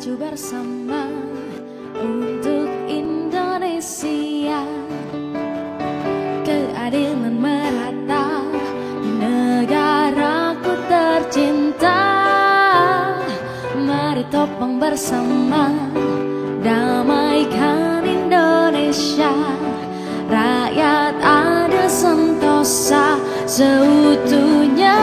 maju bersama untuk Indonesia. Keadilan merata di negaraku tercinta. Mari topang bersama, damaikan Indonesia. Rakyat adil sentosa seutuhnya.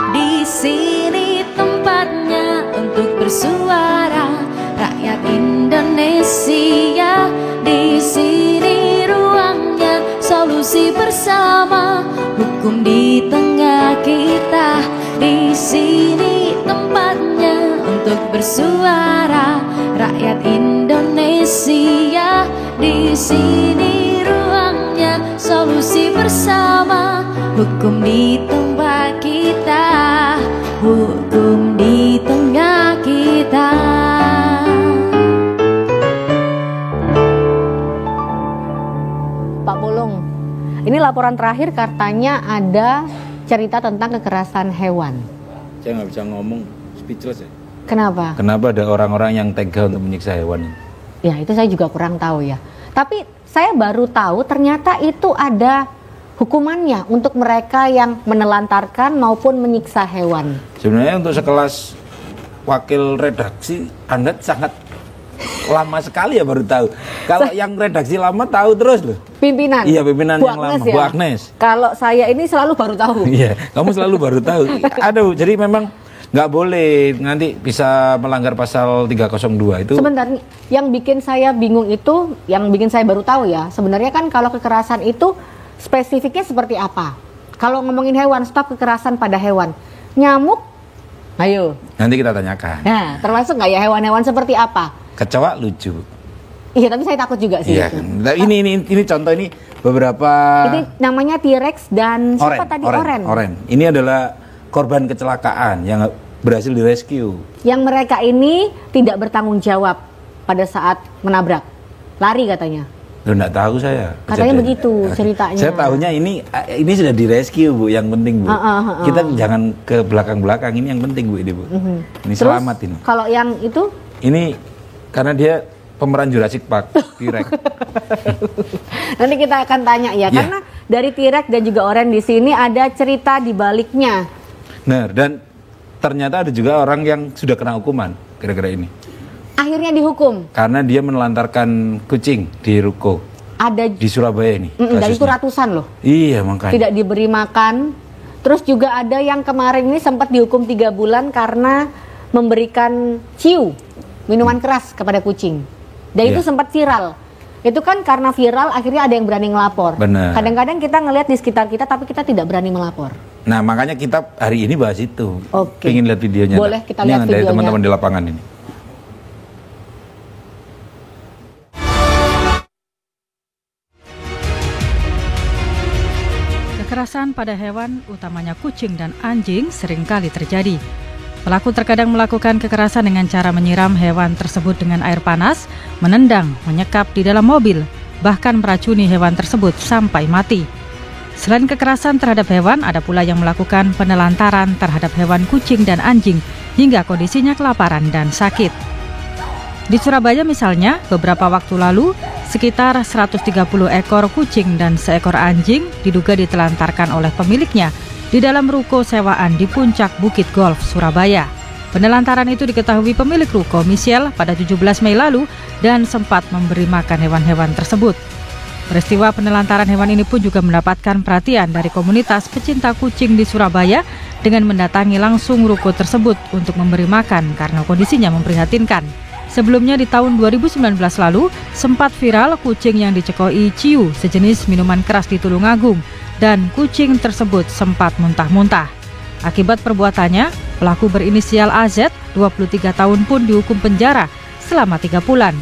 Di sini tempatnya untuk bersuara, rakyat Indonesia. Di sini ruangnya solusi bersama, hukum di tengah kita. Di sini tempatnya untuk bersuara, rakyat Indonesia. Di sini ruangnya solusi bersama, hukum di tempat kita, hukum di tengah kita. Pak Pulung, ini laporan terakhir katanya ada cerita tentang kekerasan hewan. Saya nggak bisa ngomong, speechless ya. Kenapa? Kenapa ada orang-orang yang tega untuk menyiksa hewan? Ya itu saya juga kurang tahu ya. Tapi saya baru tahu ternyata itu ada hukumannya untuk mereka yang menelantarkan maupun menyiksa hewan. Sebenarnya untuk sekelas wakil redaksi, Anda sangat lama sekali ya baru tahu. Kalau yang redaksi lama tahu terus loh. Pimpinan? Iya, pimpinan Bu yang Agnes lama, ya? Bu Agnes. Kalau saya ini selalu baru tahu. Iya, kamu selalu baru tahu. Aduh, jadi memang nggak boleh, nanti bisa melanggar pasal 302 itu. Sebentar, yang bikin saya bingung itu, yang bikin saya baru tahu ya, sebenarnya kan kalau kekerasan itu spesifiknya seperti apa? Kalau ngomongin hewan, stop kekerasan pada hewan. Nyamuk, ayo. Nanti kita tanyakan. Nah, termasuk nggak ya hewan-hewan seperti apa? Kecoa lucu. Iya, tapi saya takut juga sih. Iya, itu. nah, ini contoh ini beberapa. Ini namanya T-Rex dan siapa tadi? Oren. Ini adalah korban kecelakaan yang berhasil direscue. Yang mereka ini tidak bertanggung jawab pada saat menabrak, lari katanya. Loh, nggak tahu saya. Katanya begitu ceritanya. Saya tahunya ini sudah direscue, Bu, yang penting, Bu. Kita jangan ke belakang-belakang, ini yang penting, Bu, ini, Bu. Ini Terus, selamat ini. Kalau yang itu? Ini karena dia pemeran Jurassic Park, T-Rex. Nanti kita akan tanya ya, karena dari T-Rex dan juga Oren di sini ada cerita di baliknya. Nah, dan ternyata ada juga orang yang sudah kena hukuman gara-gara ini. Akhirnya dihukum. Karena dia menelantarkan kucing di ruko. Ada di Surabaya ini. Dan itu ratusan loh. Iya, makanya. Tidak diberi makan. Terus juga ada yang kemarin ini sempat dihukum 3 bulan karena memberikan ciu, minuman keras kepada kucing. Dan itu sempat viral. Itu kan karena viral akhirnya ada yang berani ngelapor. Benar. Kadang-kadang kita ngelihat di sekitar kita tapi kita tidak berani melapor. Nah, makanya kita hari ini bahas itu. Oke. Pengen lihat videonya. Boleh kita lihat videonya. Dari teman-teman di lapangan ini. Kekerasan pada hewan, utamanya kucing dan anjing, seringkali terjadi. Pelaku terkadang melakukan kekerasan dengan cara menyiram hewan tersebut dengan air panas, menendang, menyekap di dalam mobil, bahkan meracuni hewan tersebut sampai mati. Selain kekerasan terhadap hewan, ada pula yang melakukan penelantaran terhadap hewan kucing dan anjing hingga kondisinya kelaparan dan sakit. Di Surabaya misalnya, beberapa waktu lalu, sekitar 130 ekor kucing dan seekor anjing diduga ditelantarkan oleh pemiliknya di dalam ruko sewaan di puncak Bukit Golf, Surabaya. Penelantaran itu diketahui pemilik ruko, Michelle, pada 17 Mei lalu dan sempat memberi makan hewan-hewan tersebut. Peristiwa penelantaran hewan ini pun juga mendapatkan perhatian dari komunitas pecinta kucing di Surabaya dengan mendatangi langsung ruko tersebut untuk memberi makan karena kondisinya memprihatinkan. Sebelumnya di tahun 2019 lalu, sempat viral kucing yang dicekoi ciu, sejenis minuman keras di Tulungagung, dan kucing tersebut sempat muntah-muntah. Akibat perbuatannya, pelaku berinisial AZ, 23 tahun pun dihukum penjara selama 3 bulan.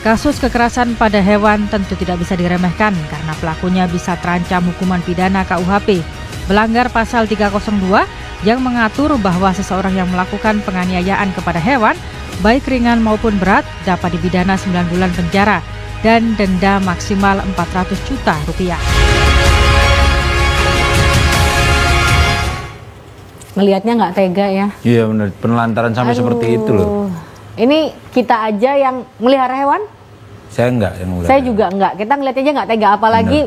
Kasus kekerasan pada hewan tentu tidak bisa diremehkan karena pelakunya bisa terancam hukuman pidana KUHP. Melanggar pasal 302 yang mengatur bahwa seseorang yang melakukan penganiayaan kepada hewan, baik ringan maupun berat, dapat dipidana 9 bulan penjara dan denda maksimal 400 juta rupiah. Ngelihatnya nggak tega ya. Iya benar, penelantaran sampai seperti itu loh. Ini kita aja yang melihara hewan? Saya enggak yang mulai. Saya juga enggak. Kita ngeliatnya aja nggak tega, apalagi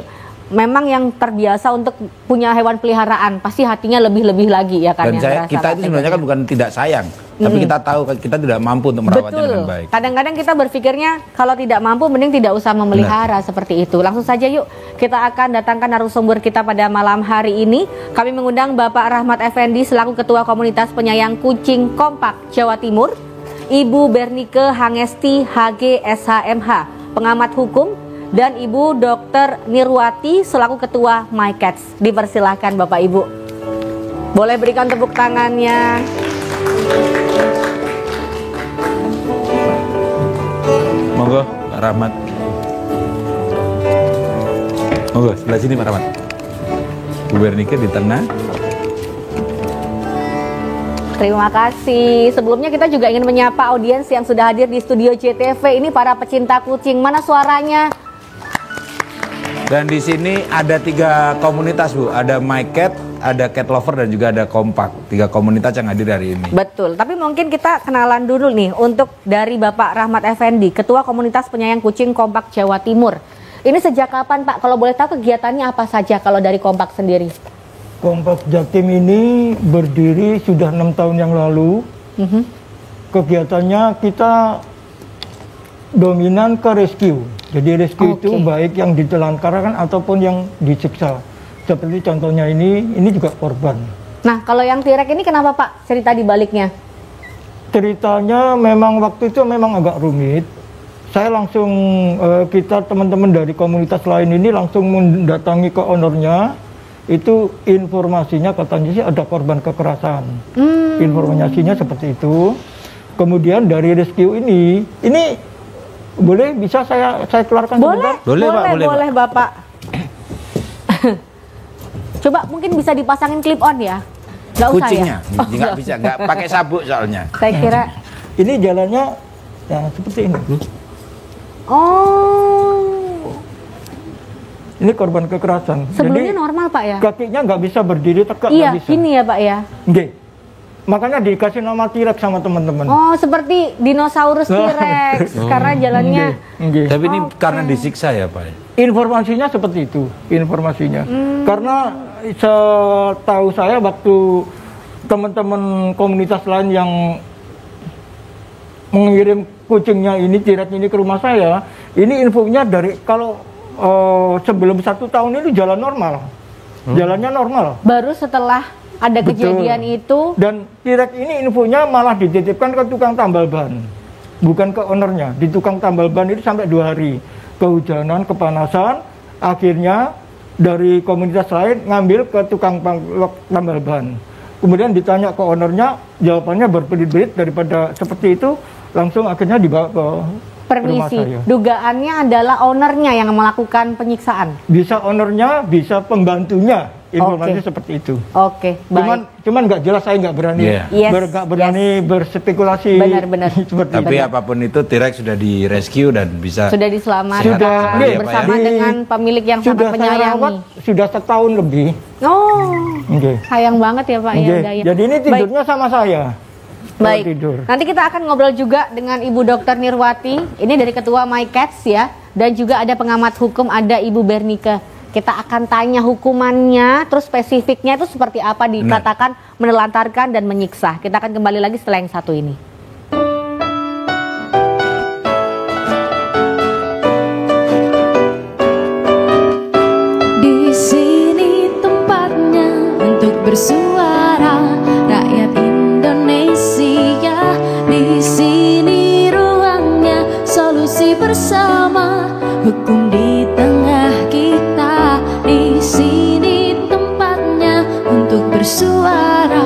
memang yang terbiasa untuk punya hewan peliharaan pasti hatinya lebih-lebih lagi ya kan. Dan kita itu sebenarnya kan bukan tidak sayang, tapi kita tahu kita tidak mampu untuk merawatnya dengan baik. Kadang-kadang kita berpikirnya kalau tidak mampu mending tidak usah memelihara seperti itu. Langsung saja yuk kita akan datangkan narasumber kita pada malam hari ini. Kami mengundang Bapak Rahmat Effendi selaku Ketua Komunitas Penyayang Kucing Kompak Jawa Timur, Ibu Bernike Hangesti HG SHMH, pengamat hukum, dan Ibu Dr. Nirwati selaku Ketua My Cats. Dipersilahkan Bapak Ibu. Boleh berikan tepuk tangannya. Monggo Pak Rahmat. Monggo sebelah sini Pak Rahmat. Bu Bernike di tengah. Terima kasih. Sebelumnya kita juga ingin menyapa audiens yang sudah hadir di studio JTV. Ini para pecinta kucing. Mana suaranya? Dan di sini ada 3 komunitas Bu, ada My Cat, ada Cat Lover dan juga ada Kompak. 3 komunitas yang hadir hari ini. Betul. Tapi mungkin kita kenalan dulu nih untuk dari Bapak Rahmat Effendi, Ketua Komunitas Penyayang Kucing Kompak Jawa Timur. Ini sejak kapan Pak? Kalau boleh tahu kegiatannya apa saja kalau dari Kompak sendiri? Kompak Jatim ini berdiri sudah 6 tahun yang lalu. Kegiatannya kita dominan ke rescue. Jadi rescue itu baik yang ditelantarkan ataupun yang disiksa. Seperti contohnya ini juga korban. Nah, kalau yang T-Rex ini kenapa Pak? Cerita di baliknya? Ceritanya memang waktu itu memang agak rumit. Saya langsung, kita teman-teman dari komunitas lain ini langsung mendatangi ke ownernya. Itu informasinya katanya sih ada korban kekerasan. Informasinya seperti itu. Kemudian dari rescue ini boleh bisa saya keluarkan sebentar? Boleh Bapak. Coba mungkin bisa dipasangin clip on ya. Nggak usah kucingnya, ya? nggak bisa, nggak pakai sabuk soalnya. Saya kira. Ini jalannya ya seperti ini. Oh. Ini korban kekerasan. Sebelumnya jadi, normal Pak ya? Kakinya nggak bisa berdiri tegak. Iya, bisa. gini ya Pak ya? Nggih. Makanya dikasih nama T-Rex sama teman-teman. Oh, seperti dinosaurus T-Rex karena jalannya. Nggih. Tapi ini karena disiksa ya Pak? Informasinya seperti itu, informasinya. Karena setahu saya waktu teman-teman komunitas lain yang mengirim kucingnya ini, T-Rex ini ke rumah saya, ini infonya dari kalau sebelum 1 tahun ini jalan normal, jalannya normal. Baru setelah ada kejadian itu. Dan T-Rex ini infonya malah dititipkan ke tukang tambal ban, bukan ke ownernya. Di tukang tambal ban itu sampai 2 hari, kehujanan, kepanasan, akhirnya dari komunitas lain ngambil ke tukang tambal ban. Kemudian ditanya ke ownernya, jawabannya berbelit-belit, daripada seperti itu langsung akhirnya dibawa ke Permisi, dugaannya adalah ownernya yang melakukan penyiksaan. Bisa ownernya, bisa pembantunya, informasi seperti itu. Oke, baik. Cuman nggak jelas, saya nggak berani, nggak berani berspekulasi. Benar-benar. Tapi apapun itu T-Rex sudah di rescue dan bisa sudah diselamatkan bersama dengan pemilik yang sangat menyayangi. Sudah 1 tahun lebih. Oh, sayang banget ya Pak ya. Jadi ini tidurnya sama saya. Baik, nanti kita akan ngobrol juga dengan Ibu Dr. Nirwati, ini dari Ketua My Cats ya, dan juga ada pengamat hukum, ada Ibu Bernike. Kita akan tanya hukumannya, terus spesifiknya itu seperti apa dikatakan menelantarkan dan menyiksa. Kita akan kembali lagi setelah yang satu ini. Di sini tempatnya untuk bersuara, rakyat Indonesia. Di sini ruangnya, solusi bersama, hukum di tengah kita. Di sini tempatnya untuk bersuara,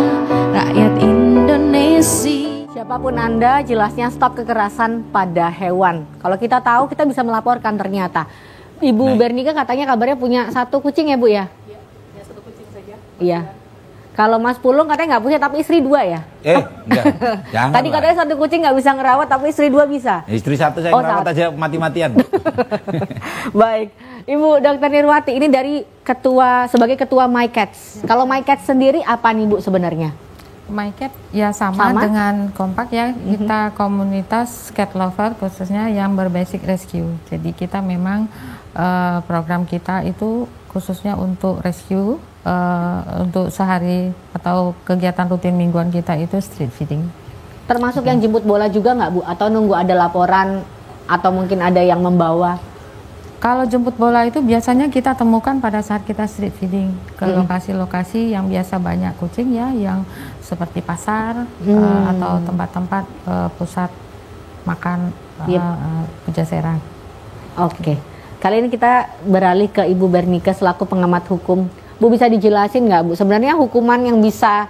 rakyat Indonesia. Siapapun Anda, jelasnya stop kekerasan pada hewan. Kalau kita tahu, kita bisa melaporkan ternyata. Ibu Bernike katanya kabarnya punya 1 kucing ya Bu ya? Iya, 1 kucing saja. Iya. Kalau Mas Pulung katanya nggak punya tapi istri 2 ya? Enggak. Jangan. Tadi katanya 1 kucing nggak bisa ngerawat tapi istri 2 bisa. Istri 1 saya ngerawat aja mati-matian. Baik, Ibu Dr. Nirwati ini dari sebagai ketua My Cats. Kalau My Cats sendiri apa nih Bu sebenarnya? MyCat ya sama dengan Kompak ya, kita komunitas cat lover khususnya yang berbasic rescue. Jadi kita memang program kita itu khususnya untuk rescue, untuk sehari atau kegiatan rutin mingguan kita itu street feeding. Termasuk yang jemput bola juga nggak Bu? Atau nunggu ada laporan atau mungkin ada yang membawa? Kalau jemput bola itu biasanya kita temukan pada saat kita street feeding ke lokasi-lokasi yang biasa banyak kucing ya, yang seperti pasar atau tempat-tempat pusat makan Pujasera. Oke. Kali ini kita beralih ke Ibu Bernika selaku pengamat hukum. Bu, bisa dijelasin nggak Bu, sebenarnya hukuman yang bisa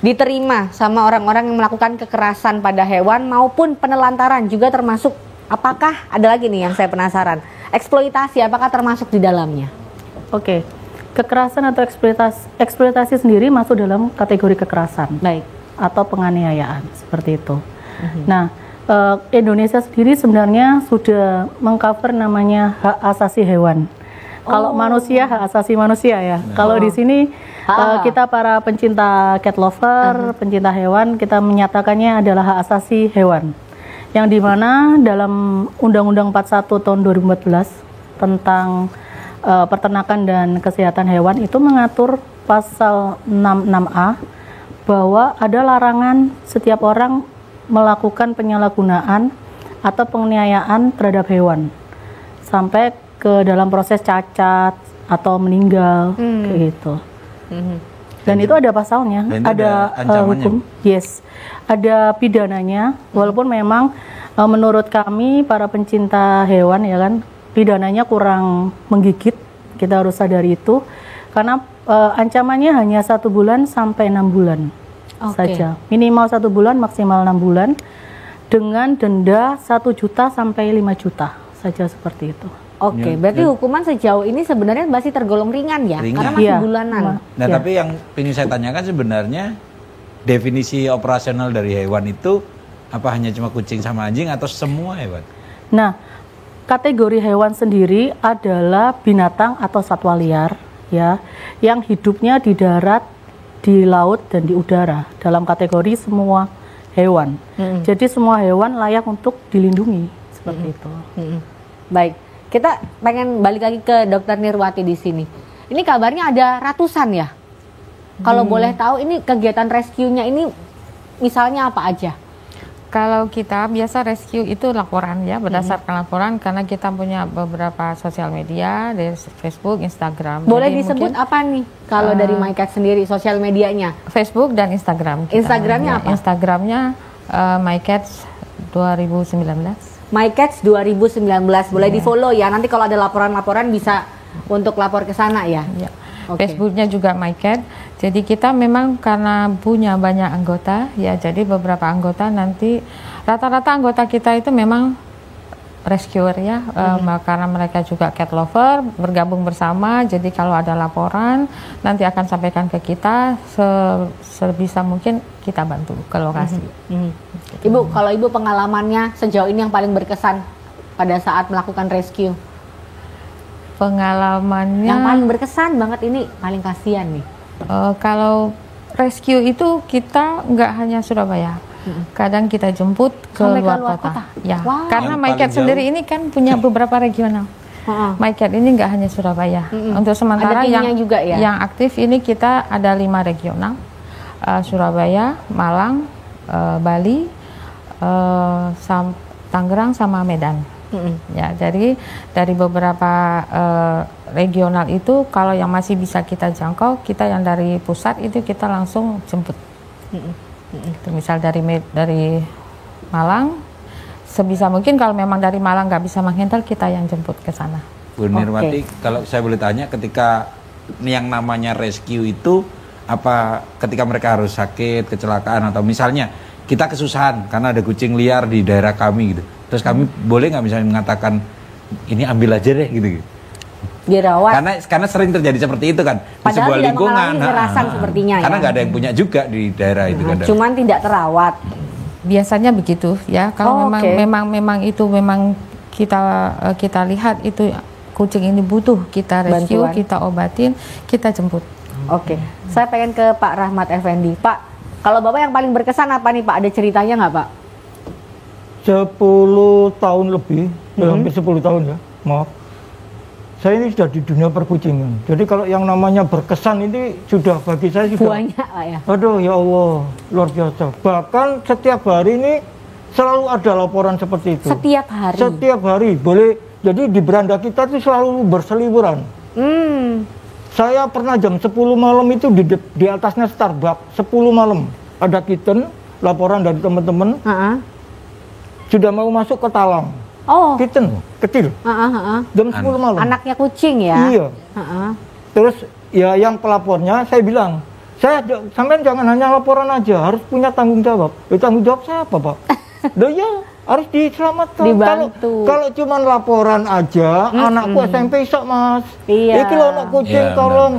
diterima sama orang-orang yang melakukan kekerasan pada hewan maupun penelantaran juga termasuk, apakah ada lagi nih yang saya penasaran, eksploitasi apakah termasuk di dalamnya? Oke, kekerasan atau eksploitasi sendiri masuk dalam kategori kekerasan, Baik. atau penganiayaan seperti itu. Nah, Indonesia sendiri sebenarnya sudah mengcover namanya hak asasi hewan. Kalau manusia, hak asasi manusia ya. Kalau di sini kita para pencinta cat lover, pencinta hewan, kita menyatakannya adalah hak asasi hewan. Yang dimana dalam Undang-Undang 41 tahun 2014 tentang peternakan dan kesehatan hewan itu mengatur pasal 66A bahwa ada larangan setiap orang melakukan penyalahgunaan atau penganiayaan terhadap hewan sampai ke dalam proses cacat atau meninggal kayak gitu. Dan itu ada pasalnya, ada hukum, yes, ada pidananya. Walaupun memang menurut kami para pencinta hewan ya kan, pidananya kurang menggigit, kita harus sadari itu, karena ancamannya hanya 1 bulan sampai 6 bulan saja, minimal 1 bulan, maksimal 6 bulan, dengan denda 1 juta sampai 5 juta saja seperti itu. Oke, berarti hukuman sejauh ini sebenarnya masih tergolong ringan ya, karena masih bulanan. Nah, tapi yang ingin saya tanyakan sebenarnya definisi operasional dari hewan itu apa hanya cuma kucing sama anjing atau semua hewan? Nah, kategori hewan sendiri adalah binatang atau satwa liar ya, yang hidupnya di darat, di laut dan di udara, dalam kategori semua hewan. Jadi semua hewan layak untuk dilindungi seperti itu. Baik. Kita pengen balik lagi ke Dokter Nirwati di sini. Ini kabarnya ada ratusan ya. Kalau boleh tahu ini kegiatan rescue-nya ini misalnya apa aja? Kalau kita biasa rescue itu laporan ya, berdasarkan laporan, karena kita punya beberapa sosial media dari Facebook, Instagram. Boleh Jadi disebut apa nih kalau dari MyCat sendiri sosial medianya? Facebook dan Instagram. Instagramnya apa? Instagramnya MyCat 2019. MyCats 2019, boleh di follow ya. Nanti kalau ada laporan-laporan bisa untuk lapor ke sana ya. Facebooknya juga MyCat. Jadi kita memang karena punya banyak anggota ya, jadi beberapa anggota nanti rata-rata anggota kita itu memang rescuer ya, karena mereka juga cat lover, bergabung bersama. Jadi kalau ada laporan nanti akan sampaikan ke kita, sebisa mungkin kita bantu ke lokasi. Ibu, kalau Ibu pengalamannya sejauh ini yang paling berkesan pada saat melakukan rescue? Pengalamannya yang paling berkesan banget ini, paling kasihan nih. Kalau rescue itu kita nggak hanya Surabaya. Kadang kita jemput ke luar kota. Ya, karena MyCat sendiri ini kan punya beberapa regional. MyCat ini nggak hanya Surabaya. Untuk sementara yang aktif ini kita ada 5 regional, Surabaya, Malang, Bali, Tangerang sama Medan. Ya, jadi dari beberapa regional itu kalau yang masih bisa kita jangkau, kita yang dari pusat itu kita langsung jemput. Misal dari Malang, sebisa mungkin kalau memang dari Malang nggak bisa menghandle, kita yang jemput ke sana. Bu Nirwati, kalau saya boleh tanya, ketika yang namanya rescue itu apa ketika mereka harus sakit, kecelakaan, atau misalnya kita kesusahan karena ada kucing liar di daerah kami gitu, terus kami boleh nggak misalnya mengatakan ini ambil aja deh gitu? Dirawat. Karena sering terjadi seperti itu kan. Padahal di sebuah lingkungan. Kekerasan sepertinya karena ya. nggak ada yang punya juga di daerah itu kan. Cuman tidak terawat. Biasanya begitu ya. Kalau memang itu memang kita lihat itu kucing ini butuh kita rescue, kita obatin, kita jemput. Saya pengen ke Pak Rahmat Effendi. Pak, Kalau Bapak yang paling berkesan apa nih Pak? Ada ceritanya nggak Pak? 10 tahun lebih, hampir 10 tahun ya, maaf. Saya ini sudah di dunia perkucingan. Jadi kalau yang namanya berkesan ini sudah bagi saya sudah Banyak Pak ya. aduh ya Allah, luar biasa. Bahkan setiap hari ini selalu ada laporan seperti itu. Setiap hari. Setiap hari, boleh. Jadi di beranda kita itu selalu berseliweran. Saya pernah jam 10 malam itu di atasnya Starbucks, 10 malam. Ada kitten, laporan dari teman-teman. Sudah mau masuk ke talang. Oh. Kitten, kecil. Jam 10 malam. Anaknya kucing ya? Iya. Terus ya yang pelapornya saya bilang, sampean jangan hanya laporan aja, harus punya tanggung jawab. Tanggung jawab saya apa Pak? Loh ya, harus diselamatkan. Dibantu. Kalau cuma laporan aja, anakku SMP sok Mas. Iya. Iki loh anak kucing, Iya, tolong.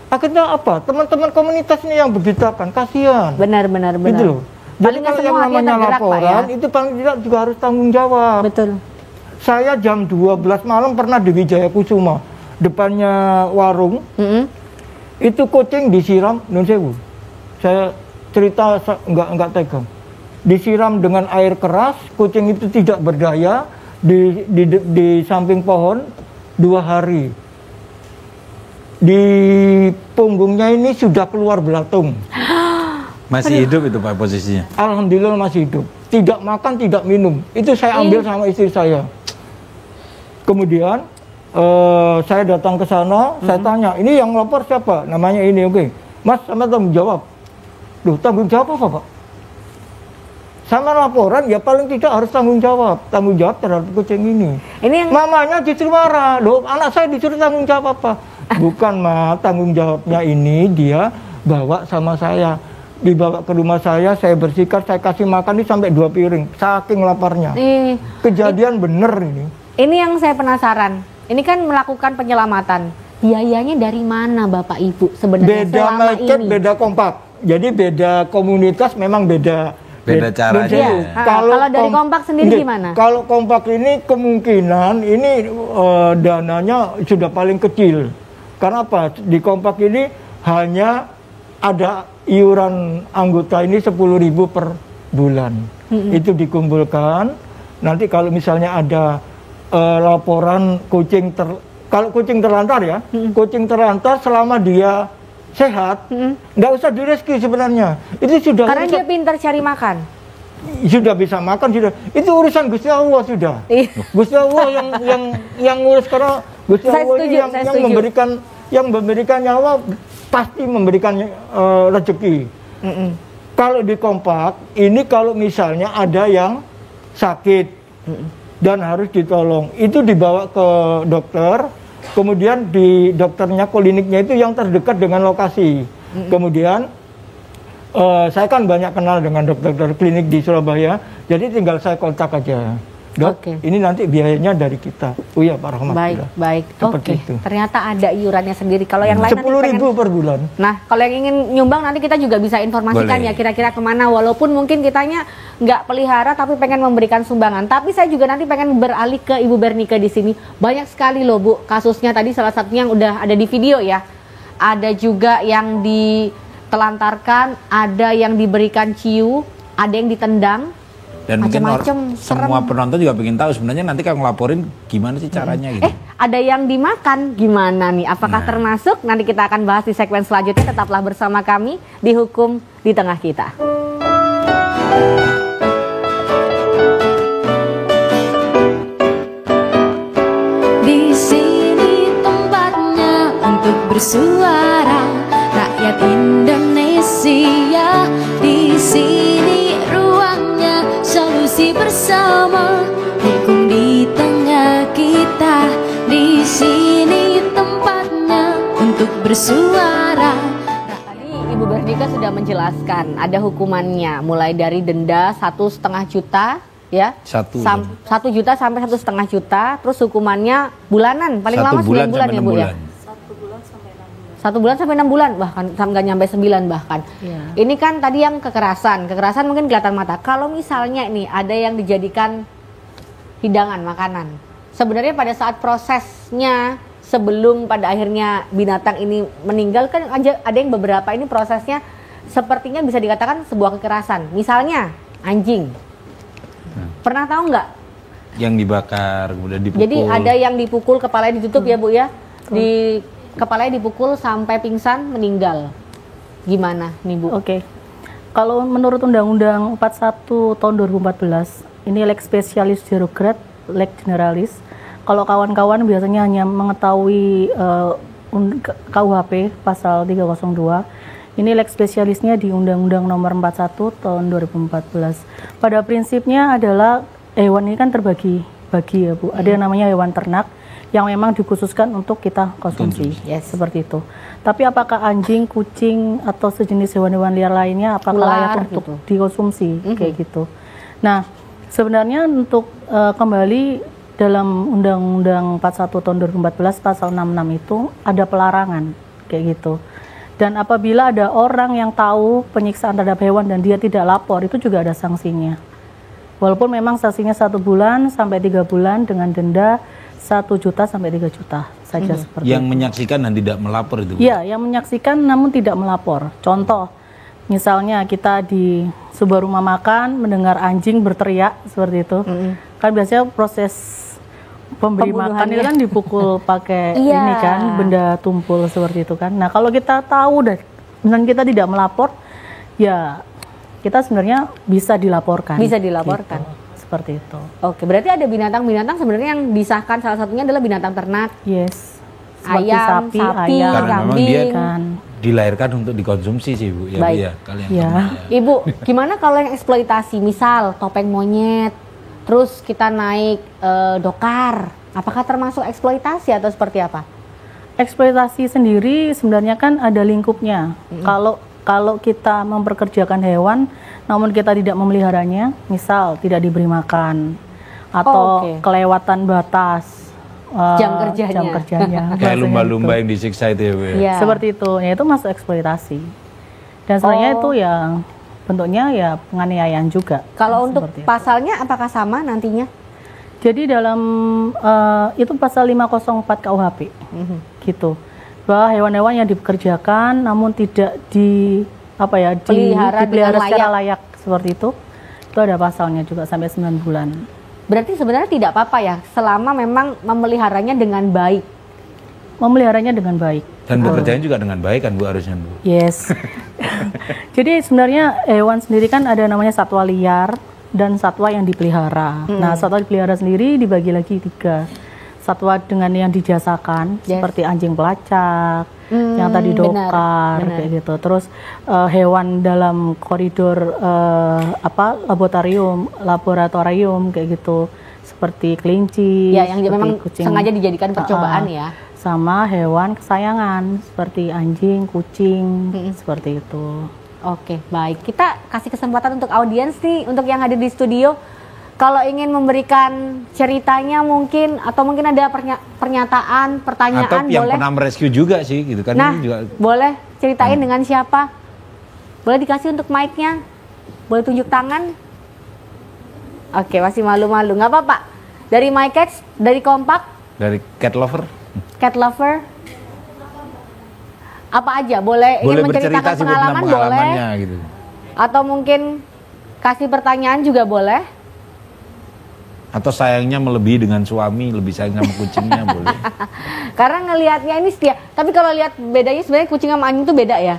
Akhirnya apa? Teman-teman komunitas ini yang beritakan, kasihan. Benar. Gitu loh. Jadi Paling kalau semua yang hati namanya tergerak, Pak, laporan, ya? itu paling tidak juga harus tanggung jawab. Betul. Saya jam 12 malam pernah di Wijaya Kusuma, depannya warung. Itu kucing disiram, nun sewu. Saya cerita enggak tegang. Disiram dengan air keras, kucing itu tidak berdaya di samping pohon 2 hari. Di punggungnya ini sudah keluar belatung. Masih hidup itu Pak posisinya? Alhamdulillah masih hidup. Tidak makan, tidak minum. Itu saya ambil sama istri saya. Kemudian saya datang ke sana, saya tanya, ini yang lapor siapa? Namanya ini, oke. Mas, sama tanggung jawab. Loh, tanggung jawab apa Pak? Sama laporan, ya paling tidak harus tanggung jawab. Tanggung jawab terhadap kucing ini. Ini yang Mamanya justru marah. Loh, anak saya disuruh tanggung jawab apa? Bukan, Ma. Tanggung jawabnya ini dia bawa sama saya. Dibawa ke rumah saya bersihkan, saya kasih makan ini sampai 2 piring. Saking laparnya. Kejadian bener ini. Ini yang saya penasaran. Ini kan melakukan penyelamatan. Biayanya dari mana Bapak Ibu sebenarnya Beda selama market, ini? beda kompak. Jadi beda komunitas memang beda caranya. Iya. Kalau dari kompak sendiri gimana? Kalau kompak ini kemungkinan ini dananya sudah paling kecil. Karena apa? Di kompak ini hanya ada iuran anggota ini 10.000 per bulan. Itu dikumpulkan. Nanti kalau misalnya ada laporan kucing kalau kucing terlantar ya, kucing terlantar selama dia sehat, nggak usah direscue sebenarnya. Itu sudah Karena dia pintar cari makan. Sudah bisa makan, sudah. Itu urusan Gusti Allah sudah. Gusti Allah yang ngurus, karena Gusti Allah ini yang memberikan nyawa pasti memberikan rezeki. Kalau di kompak ini, kalau misalnya ada yang sakit dan harus ditolong, itu dibawa ke dokter, kemudian di dokternya, kliniknya itu yang terdekat dengan lokasi. Kemudian saya kan banyak kenal dengan dokter klinik di Surabaya, jadi tinggal saya kontak aja. Dok, ini nanti biayanya dari kita. Oh iya Pak Rahmat. Baik. Seperti itu. Ternyata ada iurannya sendiri. Kalau yang lain 10.000 per bulan. Nah, kalau yang ingin nyumbang nanti kita juga bisa informasikan ya kira-kira kemana. Walaupun mungkin kitanya nggak pelihara tapi pengen memberikan sumbangan. Tapi saya juga nanti pengen beralih ke Ibu Bernika di sini. Banyak sekali loh Bu kasusnya, tadi salah satunya yang udah ada di video ya. Ada juga yang ditelantarkan, ada yang diberikan ciu, ada yang ditendang. Dan mungkin semua penonton juga pengen tahu sebenarnya nanti kalau ngelaporin gimana sih caranya gitu. Ada yang dimakan gimana nih? Apakah termasuk? Nanti kita akan bahas di segmen selanjutnya. Tetaplah bersama kami di Hukum di Tengah Kita. Di sini tempatnya untuk bersuara rakyat Indonesia. Di sini ruangnya solusi bersama, hukum di tengah kita. Di sini tempatnya untuk bersuara. Tadi Ibu Bernika sudah menjelaskan ada hukumannya, mulai dari denda 1,5 juta ya, 1 juta sampai 1,5 juta, terus hukumannya bulanan, paling lama 9 bulan ya Bu ya. 1 bulan sampai 6 bulan, bahkan nggak nyampe 9 bahkan. Ini kan tadi yang kekerasan mungkin kelihatan mata. Kalau misalnya ini ada yang dijadikan hidangan makanan, sebenarnya pada saat prosesnya sebelum pada akhirnya binatang ini meninggal kan ada yang beberapa ini prosesnya sepertinya bisa dikatakan sebuah kekerasan. Misalnya anjing. Pernah tahu nggak? Yang dibakar, kemudian dipukul. Jadi ada yang dipukul, kepalanya ditutup ya Bu ya. Di kepalanya dipukul sampai pingsan, meninggal. Gimana nih Bu? Oke. Kalau menurut Undang-Undang 41 tahun 2014, ini lex specialis derograt, lex generalis. Kalau kawan-kawan biasanya hanya mengetahui KUHP pasal 302. Ini lex spesialisnya di Undang-Undang Nomor 41 tahun 2014. Pada prinsipnya adalah hewan ini kan terbagi ya Bu. Ada yang namanya hewan ternak yang memang dikhususkan untuk kita konsumsi. Yes, seperti itu. Tapi apakah anjing, kucing atau sejenis hewan-hewan liar lainnya apakah layak untuk dikonsumsi kayak gitu. Nah, sebenarnya untuk kembali dalam Undang-Undang 41 tahun 2014 pasal 66 itu ada pelarangan kayak gitu. Dan apabila ada orang yang tahu penyiksaan terhadap hewan dan dia tidak lapor, itu juga ada sanksinya. Walaupun memang sanksinya 1 bulan sampai 3 bulan dengan denda 1 juta sampai 3 juta saja seperti yang itu. menyaksikan dan tidak melapor itu. Iya, yang menyaksikan namun tidak melapor. Contoh, misalnya kita di sebuah rumah makan mendengar anjing berteriak seperti itu. Kan biasanya proses pemberi makan itu kan dipukul pakai ini kan, benda tumpul seperti itu kan. Nah, kalau kita tahu dan kita tidak melapor, ya kita sebenarnya bisa dilaporkan. Bisa dilaporkan. Gitu. Seperti itu. Oke, berarti ada binatang-binatang sebenarnya yang disahkan, salah satunya adalah binatang ternak. Yes. Seperti Ayam, sapi, ayam, karena memang kambing. dia kan dilahirkan untuk dikonsumsi sih Bu. Ya, Baik. Bu, ya, kalian Ya. Ibu, gimana kalau yang eksploitasi, misal topeng monyet, terus kita naik dokar, apakah termasuk eksploitasi atau seperti apa? eksploitasi sendiri sebenarnya kan ada lingkupnya. Kalau kita memperkerjakan hewan, namun kita tidak memeliharanya, misal tidak diberi makan atau kelewatan batas jam kerjanya. Kayak lumba-lumba yang disiksa itu ya Bu. Iya. Seperti itu, ya itu masuk eksploitasi. Dan sebenarnya itu ya bentuknya ya penganiayaan juga. Kalau untuk Seperti itu. pasalnya apakah sama nantinya? Jadi dalam itu pasal 504 KUHP gitu, bahwa hewan-hewan yang dipekerjakan namun tidak dipelihara secara layak seperti itu ada pasalnya juga sampai 9 bulan. Berarti sebenarnya tidak apa-apa ya, selama memang memeliharanya dengan baik. Memeliharanya dengan baik. Dan bekerjanya juga dengan baik kan Bu, harusnya Bu. Yes. Jadi sebenarnya hewan sendiri kan ada namanya satwa liar dan satwa yang dipelihara. Nah, satwa dipelihara sendiri dibagi lagi 3. Satwa dengan yang dijasakan seperti anjing pelacak, yang tadi dokar kayak gitu. Terus hewan dalam koridor laboratorium kayak gitu, seperti kelinci, Ya, yang memang kucing, sengaja dijadikan percobaan ya. sama hewan kesayangan seperti anjing, kucing, seperti itu. Oke, baik. Kita kasih kesempatan untuk audiens nih, untuk yang hadir di studio. Kalau ingin memberikan ceritanya mungkin, atau mungkin ada pernyataan, pertanyaan, Atau yang boleh. pernah merescue juga sih gitu kan. Nah, Ini juga boleh ceritain dengan siapa? Boleh dikasih untuk mic-nya? Boleh tunjuk tangan? Oke, masih malu-malu. Nggak apa-apa. Dari MyCats, dari Kompak, dari cat lover. Cat Lover. Apa aja? Boleh ingin Boleh menceritakan bercerita sih tentang pengalaman, boleh. pengalamannya gitu. Atau mungkin kasih pertanyaan juga boleh. Atau sayangnya melebihi dengan suami, lebih sayang sama kucingnya boleh. Karena ngelihatnya ini setia. Tapi kalau lihat bedanya sebenarnya kucing sama anjing itu beda ya.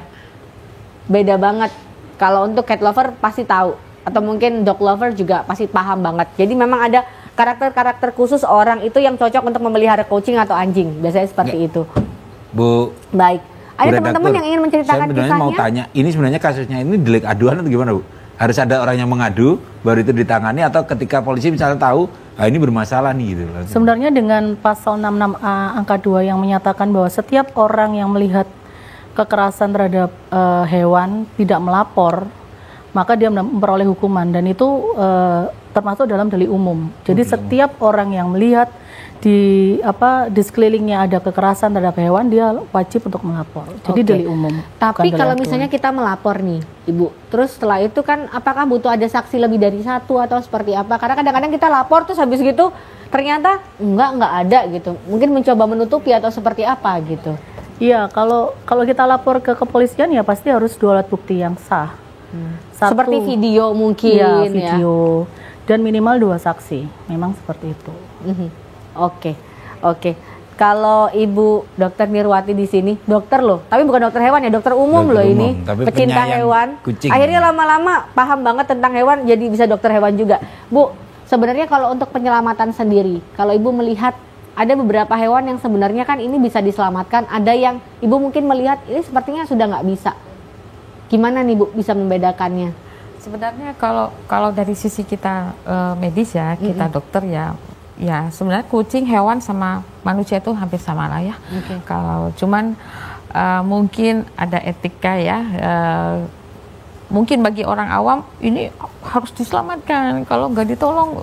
Beda banget. Kalau untuk cat lover pasti tahu, atau mungkin dog lover juga pasti paham banget. Jadi memang ada karakter-karakter khusus orang itu yang cocok untuk memelihara kucing atau anjing. Biasanya seperti itu. Bu. Baik. Ada Bu teman-teman redaktur, yang ingin menceritakan saya sebenarnya kisahnya? mau tanya, ini sebenarnya kasusnya ini delik aduan atau gimana Bu? Harus ada orang yang mengadu baru itu ditangani, atau ketika polisi misalnya tahu ini bermasalah nih gitu. Sebenarnya dengan pasal 66A angka 2 yang menyatakan bahwa setiap orang yang melihat kekerasan terhadap hewan tidak melapor, maka dia memperoleh hukuman, dan itu termasuk dalam delik umum. Jadi setiap orang yang melihat di sekelilingnya ada kekerasan terhadap hewan, dia wajib untuk melapor. Jadi delik umum. Tapi bukan kalau delik misalnya aduan. kita melapor nih, Ibu, terus setelah itu kan apakah butuh ada saksi lebih dari satu atau seperti apa? Karena kadang-kadang kita lapor terus habis gitu ternyata enggak ada gitu. Mungkin mencoba menutupi atau seperti apa gitu. Iya, kalau kita lapor ke kepolisian ya pasti harus 2 alat bukti yang sah. Satu, Seperti video mungkin iya, ya. video dan minimal 2 saksi. Memang seperti itu. Oke, oke. Kalau Ibu Dokter Nirwati di sini, dokter loh, tapi bukan dokter hewan ya, dokter umum Dokter loh umum, ini, tapi pecinta penyayang hewan. kucing. Akhirnya lama-lama paham banget tentang hewan, jadi bisa dokter hewan juga. Bu, sebenarnya kalau untuk penyelamatan sendiri, kalau Ibu melihat ada beberapa hewan yang sebenarnya kan ini bisa diselamatkan, ada yang Ibu mungkin melihat ini sepertinya sudah nggak bisa. Gimana nih Bu bisa membedakannya? Sebenarnya kalau dari sisi kita medis ya, kita dokter ya sebenarnya kucing, hewan sama manusia itu hampir sama lah ya. Kalau cuman mungkin ada etika ya, mungkin bagi orang awam ini harus diselamatkan, kalau nggak ditolong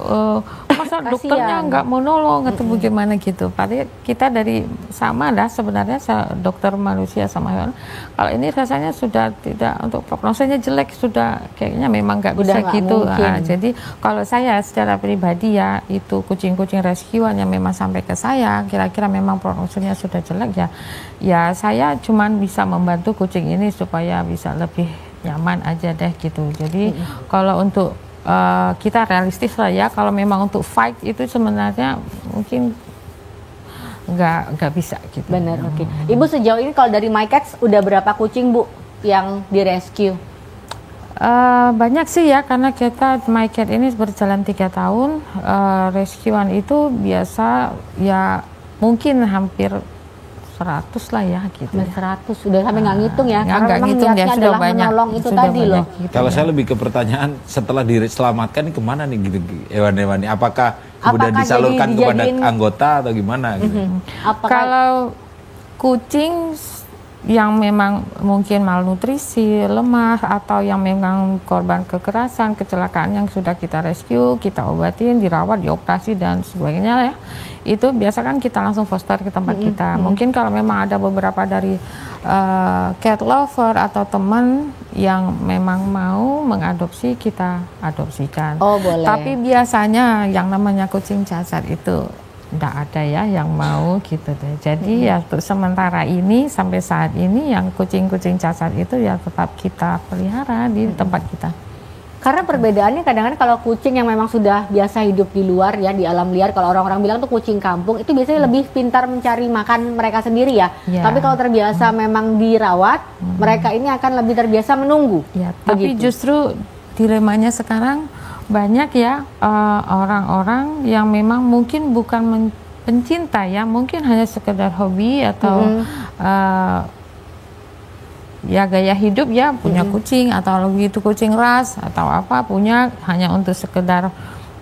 masa dokternya nggak mau nolong atau bagaimana gitu. Padahal kita dari sama dah sebenarnya dokter manusia sama hewan. Kalau ini rasanya sudah tidak, untuk prognosanya jelek, sudah kayaknya memang nggak bisa gitu. Jadi kalau saya secara pribadi ya, itu kucing-kucing rescuean yang memang sampai ke saya kira-kira memang prognosanya sudah jelek ya saya cuman bisa membantu kucing ini supaya bisa lebih nyaman aja deh gitu. Jadi kalau untuk kita realistis lah ya, kalau memang untuk fight itu sebenarnya mungkin nggak bisa gitu. Bener, oke. Ibu sejauh ini kalau dari My Cats udah berapa kucing Bu yang direscue? Banyak sih ya, karena kita My Cat ini berjalan 3 tahun. Rescuean itu biasa ya mungkin hampir 100 lah ya gitu. 100 sudah sampai nggak ngitung ya, karena memang ngitung niatnya sudah adalah banyak, menolong itu sudah tadi loh. Gitu Kalau ya. saya lebih ke pertanyaan, setelah diselamatkan ini kemana nih gitu hewan-hewan ini? Apakah kemudian disalurkan kepada anggota atau gimana gitu? Kalau kucing yang memang mungkin malnutrisi, lemah, atau yang memang korban kekerasan, kecelakaan yang sudah kita rescue, kita obatin, dirawat, dioperasi dan sebagainya ya, itu biasa kan kita langsung foster ke tempat kita. Mungkin kalau memang ada beberapa dari cat lover atau teman yang memang mau mengadopsi, kita adopsikan. Oh boleh. Tapi biasanya yang namanya kucing cacat itu enggak ada ya yang mau gitu deh. Jadi ya untuk sementara ini sampai saat ini yang kucing-kucing cacat itu ya tetap kita pelihara di tempat kita. Karena perbedaannya kadang-kadang kalau kucing yang memang sudah biasa hidup di luar ya, di alam liar, kalau orang-orang bilang tuh kucing kampung itu biasanya lebih pintar mencari makan mereka sendiri ya. Tapi kalau terbiasa memang dirawat, mereka ini akan lebih terbiasa menunggu. Ya, tapi justru dilemanya sekarang banyak ya orang-orang yang memang mungkin bukan pencinta ya, mungkin hanya sekedar hobi atau ya gaya hidup ya, punya kucing atau begitu kucing ras atau apa, punya hanya untuk sekedar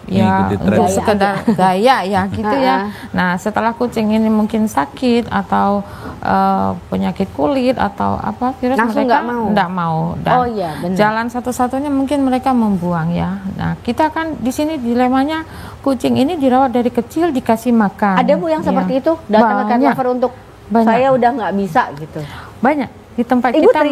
ya untuk sekedar gaya ya gitu ya. Nah setelah kucing ini mungkin sakit atau penyakit kulit atau apa, virus, mereka nggak mau. Dan jalan satu-satunya mungkin mereka membuang ya. Nah kita kan di sini dilemanya, kucing ini dirawat dari kecil, dikasih makan. Ada Bu yang seperti itu datang ke cat lover untuk saya udah nggak bisa gitu. Banyak di tempat kita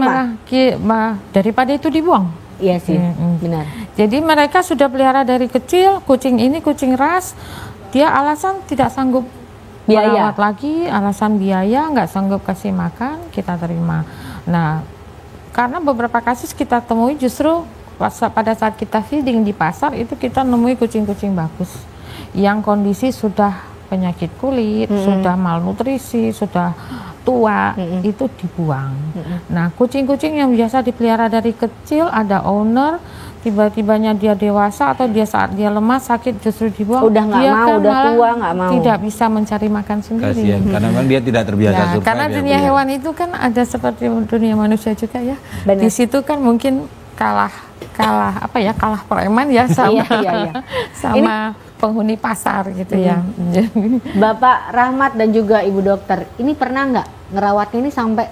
malah daripada itu dibuang. Iya sih, benar. Jadi mereka sudah pelihara dari kecil, kucing ini kucing ras, dia alasan tidak sanggup merawat lagi, alasan biaya, nggak sanggup kasih makan, kita terima. Nah, karena beberapa kasus kita temui justru pada saat kita feeding di pasar itu kita nemui kucing-kucing bagus, yang kondisi sudah penyakit kulit, sudah malnutrisi, sudah tua, itu dibuang. Nah, kucing-kucing yang biasa dipelihara dari kecil, ada owner, tiba-tibanya dia dewasa atau dia saat dia lemah sakit justru dibuang. Udah nggak mau, udah tua nggak mau. Tidak bisa mencari makan sendiri. Kasian, karena memang dia tidak terbiasa survive. Karena dunia hewan itu kan ada seperti dunia manusia juga ya. Benar. Di situ kan mungkin kalah preman ya sama sama penghuni pasar gitu ya. Bapak Rahmat dan juga Ibu Dokter, ini pernah nggak ngerawatnya ini sampai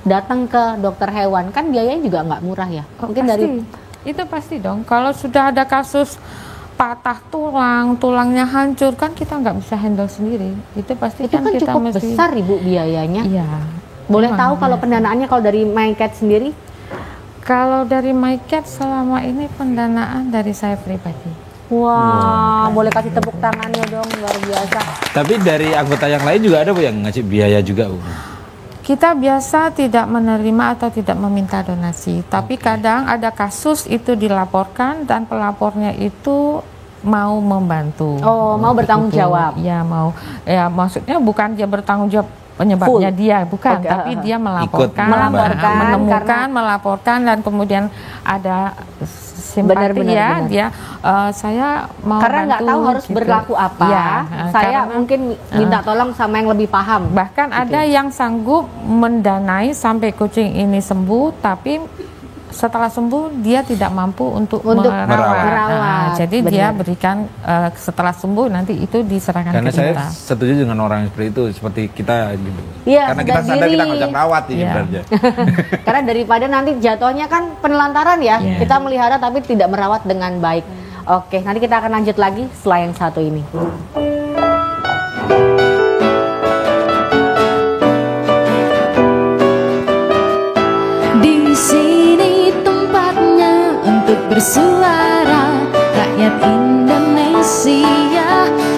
datang ke dokter hewan? Kan biayanya juga nggak murah ya. Mungkin pasti. dari Itu pasti dong. Kalau sudah ada kasus patah tulang, tulangnya hancur, kan kita nggak bisa handle sendiri. Itu pasti itu kan kita cukup mesti besar Ibu biayanya. Iya. Boleh tahu kalau pendanaannya kalau dari My Cat sendiri? Kalau dari My Cat selama ini pendanaan dari saya pribadi. Wah, boleh kasih tepuk tangannya dong, luar biasa. Tapi dari anggota yang lain juga ada Bu yang ngasih biaya juga Bu? Kita biasa tidak menerima atau tidak meminta donasi, tapi kadang ada kasus itu dilaporkan dan pelapornya itu mau membantu. Oh, mau bertanggung Gitu. jawab. Ya mau, ya maksudnya bukan dia bertanggung jawab penyebabnya Full. dia, bukan, Oke, tapi dia Ikut melaporkan, melaporkan, menemukan, karena- melaporkan, dan kemudian ada simpati Benar. dia saya mau Karena nggak bantu, tahu harus gitu. berlaku apa, Ya, saya karena- mungkin minta tolong sama yang lebih paham. Bahkan ada yang sanggup mendanai sampai kucing ini sembuh, tapi setelah sembuh dia tidak mampu untuk merawat. merawat. Jadi Benar. dia berikan setelah sembuh nanti itu diserahkan Karena ke saya kita. setuju dengan orang seperti itu, seperti kita gitu. Iya, Karena kita sadar sadar kita diri. nggak usah merawat ini Iya. sebenarnya. Karena daripada nanti jatuhnya kan penelantaran ya, Iya. kita melihara tapi tidak merawat dengan baik. Oke, nanti kita akan lanjut lagi setelah yang satu ini. Di sini tempatnya untuk bersuara rakyat Indonesia.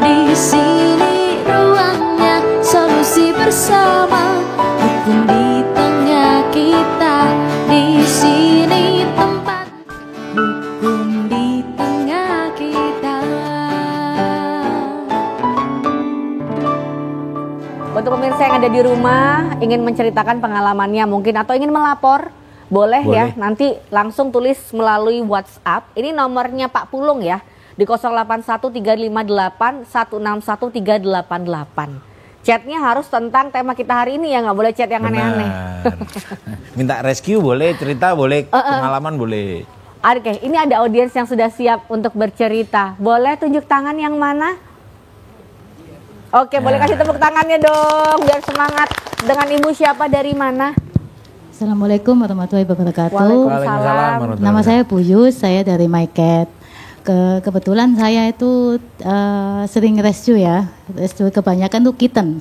Di sini ruangnya solusi bersama, hukum di tengah kita. Di sini tempat hukum di tengah kita. Untuk pemirsa yang ada di rumah ingin menceritakan pengalamannya mungkin atau ingin melapor, boleh ya, nanti langsung tulis melalui WhatsApp. Ini nomornya Pak Pulung ya, di 081358161388. Chatnya harus tentang tema kita hari ini ya, nggak boleh chat yang aneh-aneh. Benar. Minta rescue boleh, cerita boleh, pengalaman boleh. Oke, ini ada audiens yang sudah siap untuk bercerita. Boleh tunjuk tangan yang mana? Oke, boleh kasih tepuk tangannya dong, biar semangat. Dengan ibu siapa, dari mana? Assalamualaikum warahmatullahi wabarakatuh. Waalaikumsalam. Nama saya Bu Yus, saya dari MyCat. Kebetulan saya itu sering rescue ya, rescue kebanyakan tuh kitten.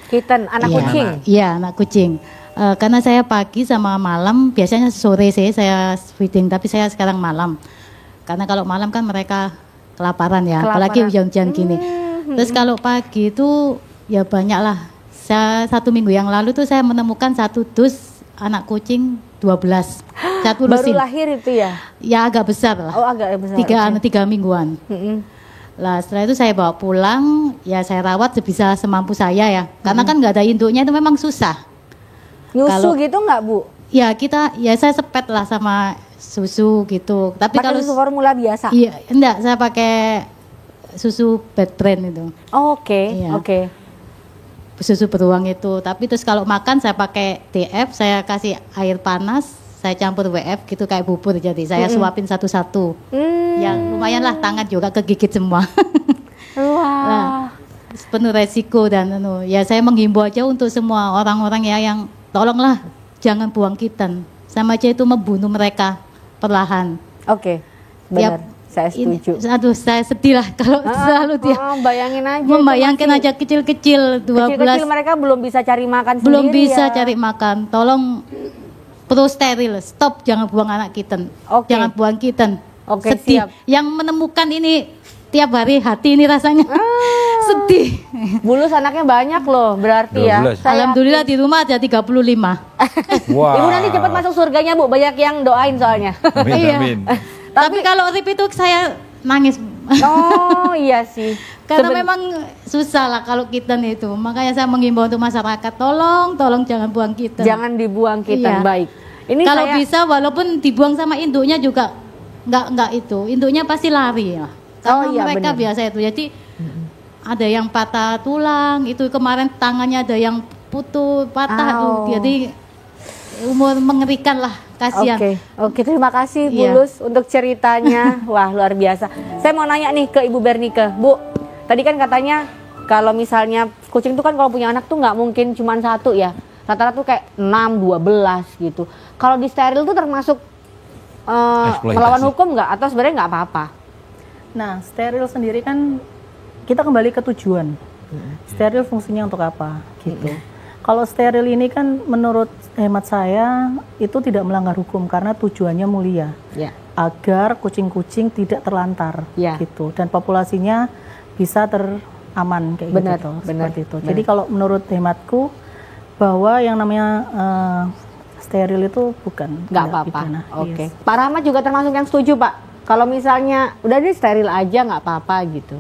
Kitten, anak Iya. kucing. Iya, anak kucing. Karena saya pagi sama malam, biasanya sore sih saya feeding, tapi saya sekarang malam. Karena kalau malam kan mereka kelaparan ya, apalagi hujan-hujan gini. Terus kalau pagi itu ya banyak lah. Satu minggu yang lalu tuh saya menemukan satu dus anak kucing 12. Satu Baru lusin. lahir itu ya? Ya agak besar lah. Oh, agak besar. 3 mingguan. Lah setelah itu saya bawa pulang, ya saya rawat sebisa semampu saya ya. Karena kan nggak ada induknya itu memang susah. Nyusu Kalau- gitu nggak Bu? Ya saya sepet lah sama susu gitu. Tapi Pakai kalau susu formula biasa? iya enggak, saya pakai susu bed brand itu. Oh, oke, Iya. oke. Susu beruang itu. Tapi terus kalau makan saya pakai DF, saya kasih air panas, saya campur WF gitu kayak bubur, jadi saya suapin satu-satu. Yang lumayan lah, tangan juga kegigit semua. Wah. Nah, penuh resiko dan ya saya menghimbau aja untuk semua orang-orang ya yang tolonglah jangan buang kitten. Sama aja itu membunuh mereka perlahan. Oke, benar. Saya setuju. Aduh, saya sedih lah kalau selalu dia Bayangin aja. membayangkan itu masih aja kecil-kecil 12 kecil-kecil mereka belum bisa cari makan belum sendiri bisa ya. cari makan. Tolong pro steril, stop, jangan buang anak kitten. Oke. Jangan buang kitten. Oke, sedih. siap. Yang menemukan ini tiap hari hati ini rasanya sedih. Bulus anaknya banyak loh, berarti ya. 12. Saya Alhamdulillah di rumah ada 35. Wah. Ibu nanti cepat masuk surganya Bu, banyak yang doain soalnya. Amin, Iya. amin. Tapi kalau Rip itu saya nangis. Oh iya sih. Karena memang susah lah kalau kitten itu. Makanya saya menghimbau untuk masyarakat, tolong jangan buang kitten. jangan dibuang kita. Iya. Baik. Ini Kalau saya, bisa walaupun dibuang sama induknya juga nggak itu. Induknya pasti lari lah. Karena Oh iya, mereka benar. biasa itu. Jadi ada yang patah tulang, itu kemarin tangannya ada yang putus, patah tuh. Au. Jadi umur mengerikan lah, kasihan. Oke, terima kasih Iya. Bulus untuk ceritanya. Wah, luar biasa. Saya mau nanya nih ke Ibu Bernike. Bu, tadi kan katanya kalau misalnya kucing itu kan kalau punya anak tuh nggak mungkin cuma satu ya. Rata-rata tuh kayak 6, 12 gitu. Kalau di steril tuh termasuk Eksploitasi. melawan hukum nggak? Atau sebenarnya nggak apa-apa? Nah, steril sendiri kan kita kembali ke tujuan. Steril fungsinya untuk apa gitu. Kalau steril ini kan menurut hemat saya itu tidak melanggar hukum karena tujuannya mulia. Ya. Agar kucing-kucing tidak terlantar Ya. gitu dan populasinya bisa teraman kayak Benar, gitu. benar, Seperti itu. benar. Jadi kalau menurut hematku bahwa yang namanya steril itu bukan Nggak tindak apa-apa. pidana. Oke. Yes. Pak Rahmat juga termasuk yang setuju, Pak. Kalau misalnya udah ini steril aja nggak apa-apa gitu.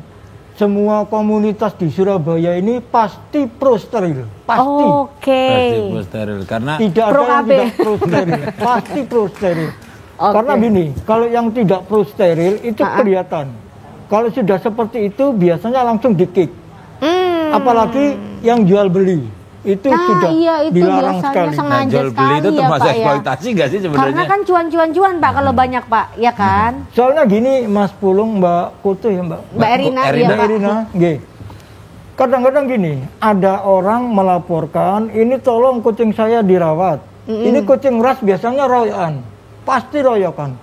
Semua komunitas di Surabaya ini pasti pro steril, pasti. Oke. Pasti pro steril karena Tidak Pro ada yang KB. tidak pro steril, pasti pro steril. Oke. Karena gini, kalau yang tidak pro steril itu kelihatan. Kalau sudah seperti itu biasanya langsung di-kick. Apalagi yang jual beli itu sudah iya, itu dilarang biasanya sekali. sengaja nah, jual beli sekali itu ya, termasuk Pak, ya. eksploitasi nggak sih sebenarnya? Karena kan cuan-cuan Pak kalau banyak Pak, ya kan? Soalnya gini Mas Pulung, Mbak Kutu ya Mbak. Mbak Erina, Erina. iya Mbak Pak. Irina, nggih. Kadang-kadang gini, ada orang melaporkan, ini tolong kucing saya dirawat. Ini kucing ras biasanya royokan, pasti royokan.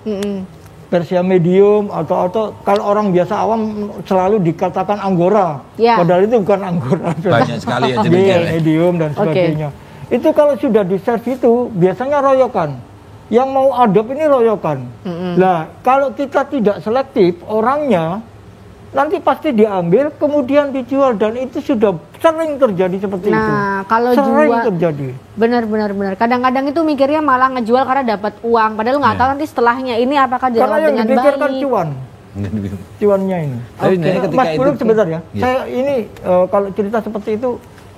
Persia medium atau kalau orang biasa awam selalu dikatakan Anggora, Ya. padahal itu bukan Anggora. Banyak sekali ya Iya, jenisnya. medium dan sebagainya. Itu kalau sudah di-serve itu biasanya royokan. Yang mau adopt ini royokan. Nah, kalau kita tidak selektif orangnya, nanti pasti diambil kemudian dijual dan itu sudah sering terjadi seperti itu. Nah, kalau sering jual terjadi. benar. Kadang-kadang itu mikirnya malah ngejual karena dapat uang, padahal nggak tahu nanti setelahnya ini apakah Karena dirawat yang dengan dipikirkan baik. cuan, cuannya ini. Tapi sebenarnya ketika Mas Pulung itu- sebentar ya. Iya. Saya ini kalau cerita seperti itu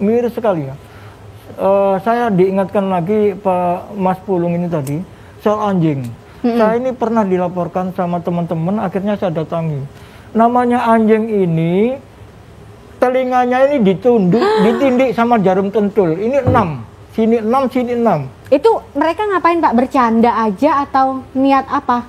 miris sekali ya. Saya diingatkan lagi Pak Mas Pulung ini tadi soal anjing. Saya ini pernah dilaporkan sama teman-teman, akhirnya saya datangi. Namanya anjing ini telinganya ini ditindik sama jarum tentul. Ini 6, sini 6, sini 6. Itu mereka ngapain Pak? Bercanda aja atau niat apa?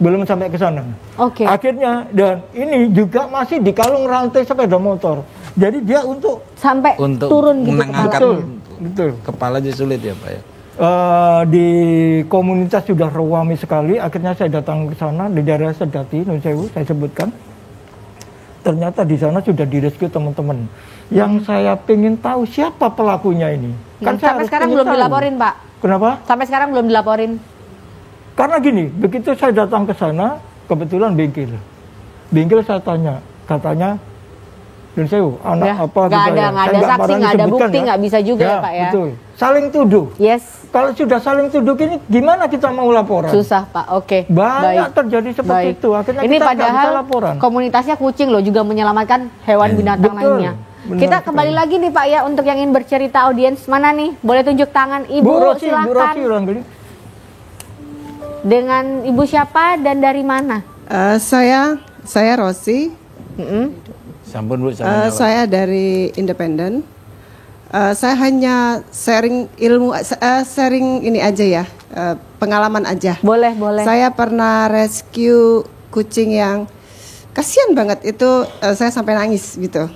Belum sampai ke sana. Oke. Akhirnya dan ini juga masih di kalung rantai sepeda motor. Jadi dia untuk Sampai Untuk turun gitu menangkat kepala. betul. kepala aja sulit ya Pak ya. Di komunitas sudah ramai sekali. Akhirnya saya datang ke sana di daerah Sedati, Nun Sewu, saya sebutkan. Ternyata di sana sudah direscue teman-teman. Yang saya pengen tahu siapa pelakunya ini. Kan saya Sampai harus sekarang pengen belum tahu. dilaporin Pak. Kenapa? Sampai sekarang belum dilaporin. Karena gini, begitu saya datang ke sana, kebetulan bengkel. Bengkel saya tanya, katanya, Nun Sewu, anak Ya, apa nggak gitu ada, ya. nggak Saya ada saksi, pernah nggak ada disebutkan bukti, nggak bisa juga ya, Pak, ya. Betul. Saling tuduh. Yes, Kalau sudah saling tuduh ini gimana kita mau laporan? susah Pak. Oke. Banyak baik. terjadi seperti Baik. itu. Akhirnya Ini kita nggak padahal bisa laporan. komunitasnya kucing loh, juga menyelamatkan hewan binatang Betul. lainnya. Benar Kita sekali. kembali lagi nih Pak ya untuk yang ingin bercerita audiens mana nih? Boleh tunjuk tangan Ibu, Bu Rosi silakan. ulang kali. Dengan Ibu siapa dan dari mana? Saya Rosi. Sampun Bu, sama Saya dari Independen. Saya hanya sharing ilmu, sharing ini aja ya, pengalaman aja. Boleh, boleh. Saya pernah rescue kucing yang kasihan banget itu, saya sampai nangis gitu.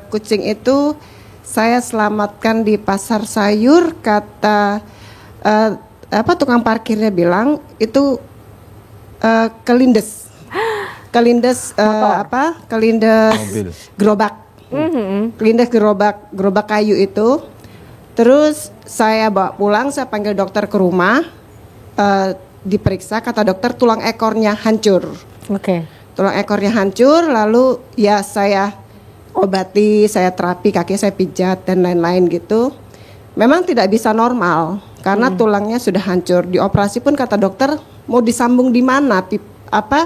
Kucing itu saya selamatkan di pasar sayur, kata tukang parkirnya bilang itu kelindes. Kelindes kelindes Mobil. gerobak. Kelindes gerobak kayu itu. Terus saya bawa pulang, saya panggil dokter ke rumah, diperiksa, kata dokter tulang ekornya hancur. Oke. Tulang ekornya hancur, lalu ya saya obati, saya terapi, kaki saya pijat dan lain-lain gitu. Memang tidak bisa normal karena tulangnya sudah hancur. Dioperasi pun kata dokter mau disambung di mana,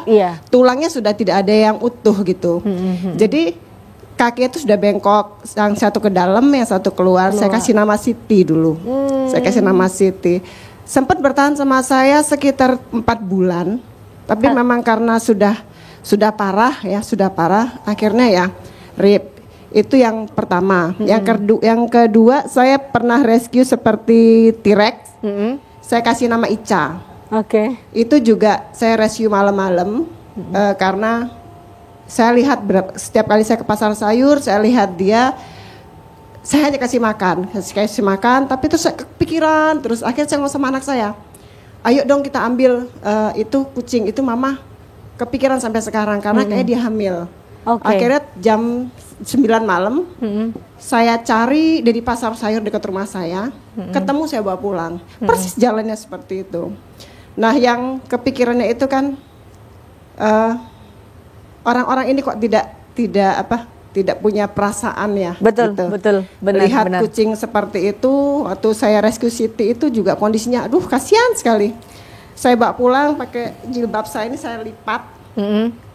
Iya. tulangnya sudah tidak ada yang utuh gitu. Jadi kaki itu sudah bengkok, yang satu ke dalam, yang satu keluar. Saya kasih nama Siti dulu. Saya kasih nama Siti. Sempat bertahan sama saya sekitar 4 bulan, tapi memang karena sudah parah ya, sudah parah. Akhirnya ya RIP. Itu yang pertama. Yang kedua saya pernah rescue seperti T-Rex. Saya kasih nama Ica. Oke. Itu juga saya rescue malam-malam karena saya lihat setiap kali saya ke pasar sayur, saya lihat dia, saya hanya kasih makan, tapi terus saya kepikiran, terus akhirnya saya ngomong sama anak saya, ayo dong kita ambil itu kucing itu, mama kepikiran sampai sekarang karena kayak dia hamil. Oke. Akhirnya jam 9 malam saya cari dari pasar sayur dekat rumah saya, ketemu, saya bawa pulang, persis jalannya seperti itu. Nah yang kepikirannya itu kan orang-orang ini kok tidak punya perasaan ya. Betul, gitu. betul, benar, Lihat benar. kucing seperti itu, waktu saya rescue Siti itu juga kondisinya, aduh kasihan sekali. Saya bawa pulang pakai jilbab saya ini saya lipat,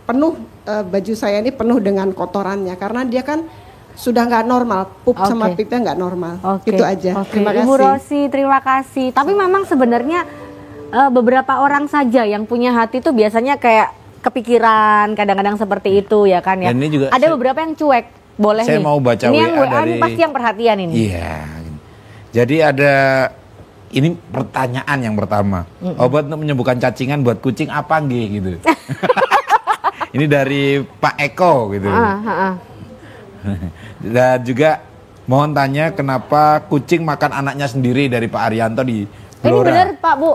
penuh baju saya ini penuh dengan kotorannya karena dia kan sudah nggak normal, pup sama pipnya nggak normal. Itu aja. Terima kasih. Ibu Rosi, terima kasih. Tapi memang sebenarnya beberapa orang saja yang punya hati itu biasanya kayak kepikiran kadang-kadang seperti itu ya kan ya. Dan ini juga ada beberapa yang cuek, boleh saya nih. mau baca ini WA yang WA dari ini pasti yang perhatian ini. Iya. Jadi ada ini pertanyaan yang pertama. Obat untuk menyembuhkan cacingan buat kucing apa nggih gitu. Ini dari Pak Eko gitu. Dan juga mohon tanya kenapa kucing makan anaknya sendiri dari Pak Arianto di Blora. Ini benar Pak Bu?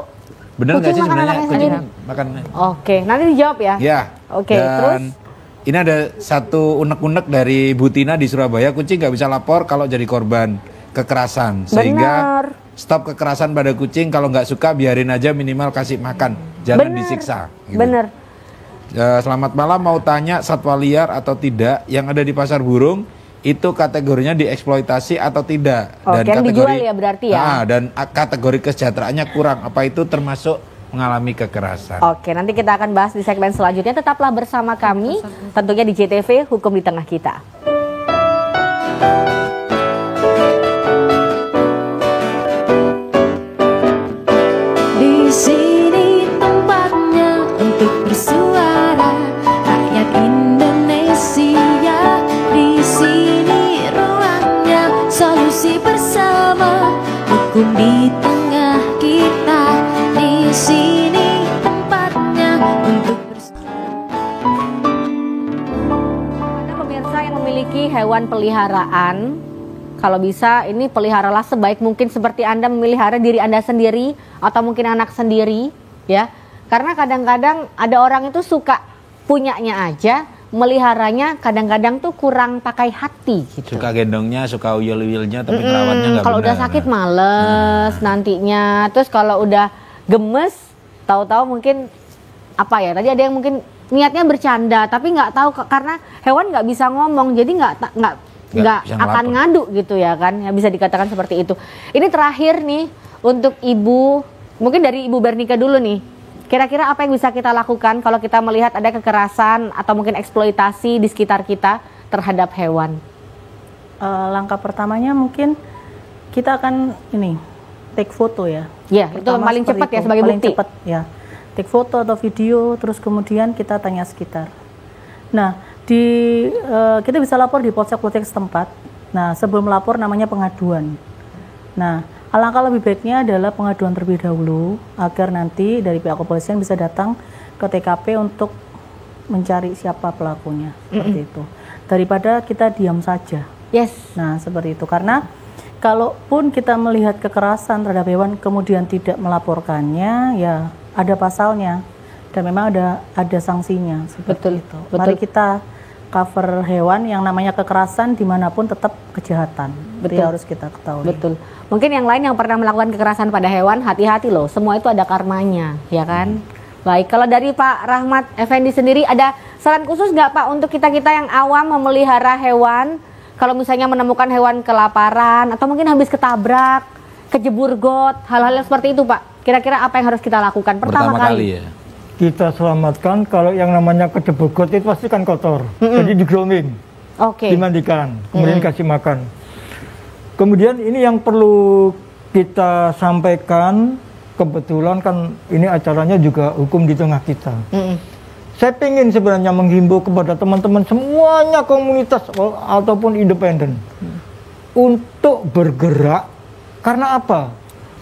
Bener nggak sih Kucing makan sebenarnya anaknya kucing sendiri? makan? Oke, nanti dijawab ya. Ya. Oke, terus? Ini ada satu unek-unek dari Bu Tina di Surabaya, kucing nggak bisa lapor kalau jadi korban kekerasan. Sehingga stop kekerasan pada kucing, kalau nggak suka biarin aja, minimal kasih makan, jangan disiksa. Gitu. Bener. Selamat malam, mau tanya satwa liar atau tidak yang ada di pasar burung itu kategorinya dieksploitasi atau tidak? Dan kategori dijual ya berarti ya. Dan kategori kesejahteraannya kurang, apa itu termasuk mengalami kekerasan? Oke, nanti kita akan bahas di segmen selanjutnya. Tetaplah bersama kami, tentunya di JTV Hukum di Tengah Kita. Di sini tempatnya untuk bersuara, rakyat Indonesia. Di sini ruangnya, solusi bersama, hukum di tengah kita. Di sini tempatnya untuk bersuara. Anda pemirsa yang memiliki hewan peliharaan, kalau bisa ini peliharalah sebaik mungkin seperti Anda memelihara diri Anda sendiri atau mungkin anak sendiri ya. Karena kadang-kadang ada orang itu suka punyanya aja, meliharanya kadang-kadang tuh kurang pakai hati gitu. Suka gendongnya, suka uyel-uyelnya tapi merawatnya nggak benar. Kalau udah sakit males nantinya. Terus kalau udah gemes, tahu-tahu mungkin apa ya? Tadi ada yang mungkin niatnya bercanda tapi nggak tahu karena hewan nggak bisa ngomong, jadi nggak akan ngadu gitu ya kan, ya bisa dikatakan seperti itu. Ini terakhir nih untuk Ibu, mungkin dari Ibu Bernika dulu nih, kira-kira apa yang bisa kita lakukan kalau kita melihat ada kekerasan atau mungkin eksploitasi di sekitar kita terhadap hewan? Langkah pertamanya mungkin kita akan take foto ya. Ya, itu paling cepat ya sebagai paling bukti. Cepat ya. Take foto atau video, terus kemudian kita tanya sekitar. Nah, kita bisa lapor di polsek-polsek setempat. Nah, sebelum lapor namanya pengaduan. Nah, alangkah lebih baiknya adalah pengaduan terlebih dahulu agar nanti dari pihak kepolisian bisa datang ke TKP untuk mencari siapa pelakunya, seperti itu. Daripada kita diam saja. Yes. Nah, seperti itu. Karena kalaupun kita melihat kekerasan terhadap hewan kemudian tidak melaporkannya, ya ada pasalnya dan memang ada sanksinya seperti itu. Mari kita cover hewan yang namanya kekerasan dimanapun tetap kejahatan. Itu harus kita ketahui. Betul. Mungkin yang lain yang pernah melakukan kekerasan pada hewan, hati-hati loh. Semua itu ada karmanya, ya kan? Baik, kalau dari Pak Rahmat Effendi sendiri ada saran khusus nggak Pak untuk kita-kita yang awam memelihara hewan? Kalau misalnya menemukan hewan kelaparan atau mungkin habis ketabrak, kejebur got, hal-hal seperti itu Pak. Kira-kira apa yang harus kita lakukan pertama kali? Ya. Kita selamatkan. Kalau yang namanya kejebur got itu pasti kan kotor. Jadi di grooming, dimandikan, kemudian kasih makan. Kemudian ini yang perlu kita sampaikan, kebetulan kan ini acaranya juga hukum di tengah kita. Saya ingin sebenarnya menghimbau kepada teman-teman semuanya komunitas ataupun independen untuk bergerak. Karena apa?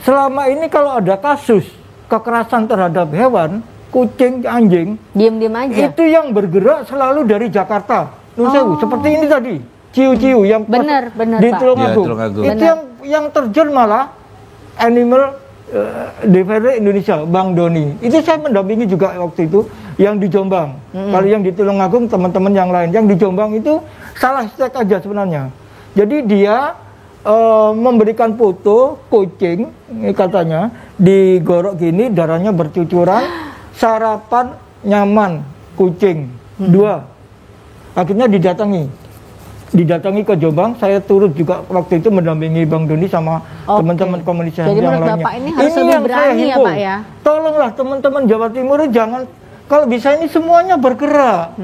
Selama ini kalau ada kasus kekerasan terhadap hewan, kucing, anjing, diam-diam aja. Itu yang bergerak selalu dari Jakarta. Seperti ini tadi, ciu-ciu yang benar di Tulungagung. Itu yang terjun malah Animal Defender Indonesia, Bang Doni. Itu saya mendampingi juga waktu itu yang di Jombang. Kalau yang di Tulungagung teman-teman yang lain, yang di Jombang itu salah stek aja sebenarnya. Jadi dia memberikan foto kucing katanya digorok gini, darahnya bercucuran, sarapan nyaman kucing 2. Akhirnya didatangi didatangi ke Jombang, saya turut juga waktu itu mendampingi Bang Doni sama teman-teman komunitas Jadi yang menurut lainnya. Bapak ini harus lebih yang berani saya ya himbau. Pak ya? Tolonglah teman-teman Jawa Timur jangan, kalau bisa ini semuanya bergerak.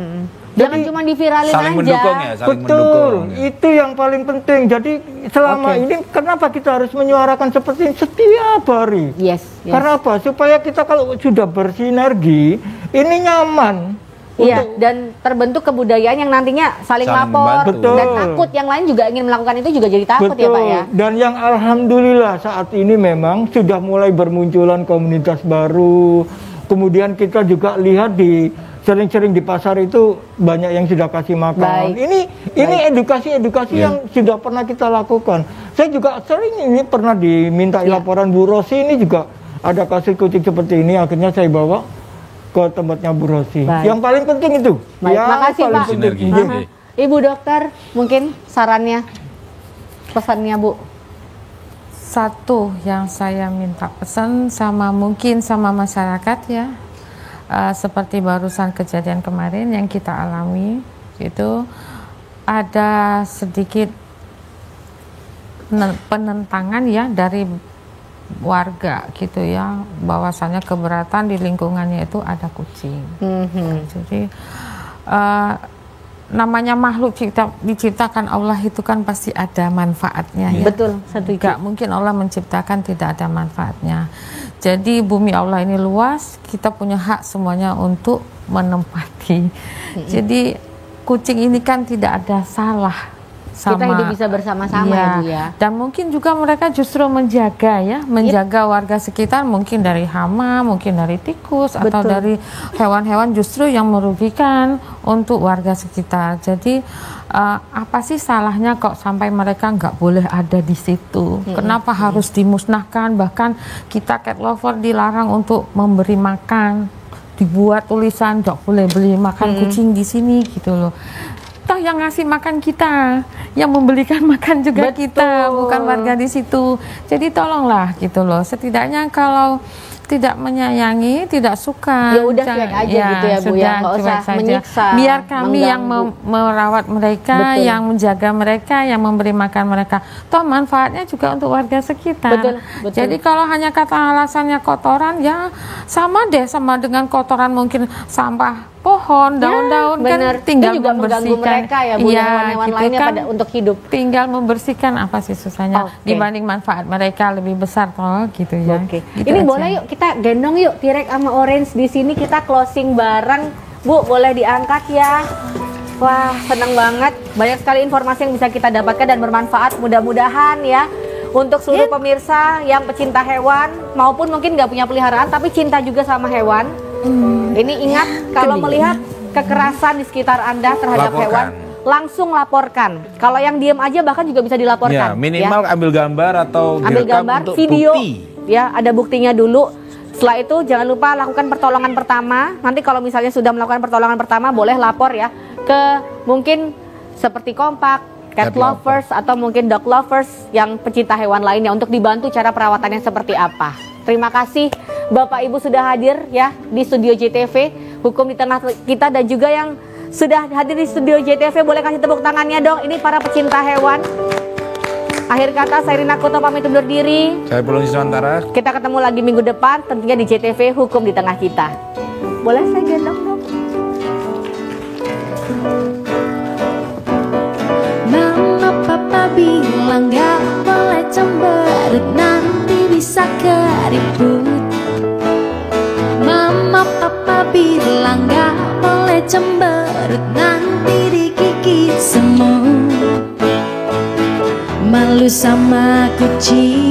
Jangan cuma diviralin saling aja. mendukung ya, saling Betul, mendukung. Ya. itu yang paling penting. Jadi selama ini kenapa kita harus menyuarakan seperti ini setiap hari? Yes. Karena apa? Supaya kita kalau sudah bersinergi, ini nyaman. Iya, dan terbentuk kebudayaan yang nantinya saling Saling lapor membantu. dan takut yang lain juga ingin melakukan itu juga jadi takut Betul. ya Pak ya. Dan yang alhamdulillah saat ini memang sudah mulai bermunculan komunitas baru. Kemudian kita juga lihat di sering-sering di pasar itu banyak yang sudah kasih makan. Baik. Ini edukasi-edukasi yang sudah pernah kita lakukan. Saya juga sering ini pernah diminta laporan Bu Rosi, ini juga ada kasus kucing seperti ini, akhirnya saya bawa ke tempatnya Bu Rosi. Baik. Yang paling penting itu. Baik, yang makasih paling Pak. penting. Sinergi. Aha. Ibu dokter, mungkin sarannya, pesannya Bu. Satu yang saya minta pesan sama mungkin sama masyarakat ya, seperti barusan kejadian kemarin yang kita alami, itu ada sedikit penentangan ya dari warga gitu ya, bahwasannya keberatan di lingkungannya itu ada kucing. Jadi namanya makhluk diciptakan Allah itu kan pasti ada manfaatnya ya. Betul, setuju. Gak mungkin Allah menciptakan tidak ada manfaatnya. Jadi bumi Allah ini luas, kita punya hak semuanya untuk menempati. Jadi kucing ini kan tidak ada salah. Kita hidup bisa bersama-sama ya Bu ya. Dan mungkin juga mereka justru menjaga ya, menjaga warga sekitar, mungkin dari hama, mungkin dari tikus, atau dari hewan-hewan justru yang merugikan untuk warga sekitar. Jadi apa sih salahnya kok sampai mereka nggak boleh ada di situ? Kenapa harus dimusnahkan? Bahkan kita cat lover dilarang untuk memberi makan, dibuat tulisan nggak boleh beli makan kucing di sini gitu loh. Toh yang ngasih makan kita, yang membelikan makan juga kita, bukan warga di situ. Jadi tolonglah gitu loh. Setidaknya kalau tidak menyayangi, tidak suka, ya udah cuek aja gitu ya Bu ya, nggak usah menyiksa. Biar kami yang merawat mereka, Betul. yang menjaga mereka, yang memberi makan mereka. Toh manfaatnya juga untuk warga sekitar. Betul. Jadi kalau hanya kata alasannya kotoran, ya sama deh sama dengan kotoran mungkin sampah pohon, daun-daun kan tinggal itu juga mengganggu mereka ya Bu, hewan-hewan gitu lainnya kan, pada untuk hidup. Tinggal membersihkan, apa sih susahnya dibanding manfaat mereka lebih besar toh gitu ya. Oke. Gitu Ini aja. boleh yuk kita gendong yuk T-Rex sama Orange di sini, kita closing bareng. Bu, boleh diangkat ya. Wah, senang banget. Banyak sekali informasi yang bisa kita dapatkan dan bermanfaat. Mudah-mudahan ya untuk seluruh pemirsa yang pecinta hewan maupun mungkin nggak punya peliharaan tapi cinta juga sama hewan. Ini ingat kalau melihat kekerasan di sekitar Anda terhadap hewan, langsung laporkan. Kalau yang diem aja bahkan juga bisa dilaporkan. Ya, minimal ambil gambar atau ambil direkam gambar, untuk video, bukti. ya ada buktinya dulu. Setelah itu jangan lupa lakukan pertolongan pertama. Nanti kalau misalnya sudah melakukan pertolongan pertama, boleh lapor ya ke mungkin seperti Kompak, Cat Lovers atau mungkin Dog Lovers yang pecinta hewan lainnya untuk dibantu cara perawatannya seperti apa. Terima kasih Bapak Ibu sudah hadir ya di studio JTV Hukum di Tengah kita, dan juga yang sudah hadir di studio JTV boleh kasih tepuk tangannya dong. Ini para pecinta hewan. Akhir kata saya Rina Kuto pamit undur diri. Saya Pulung Siswantara. Kita ketemu lagi minggu depan tentunya di JTV Hukum di Tengah kita. Boleh saya gendong dong? Mama papa bilang gak boleh cemberut, nanti bisa keribut. Mama papa bilang gak boleh cemberut, nanti digigit semut. Malu sama kucing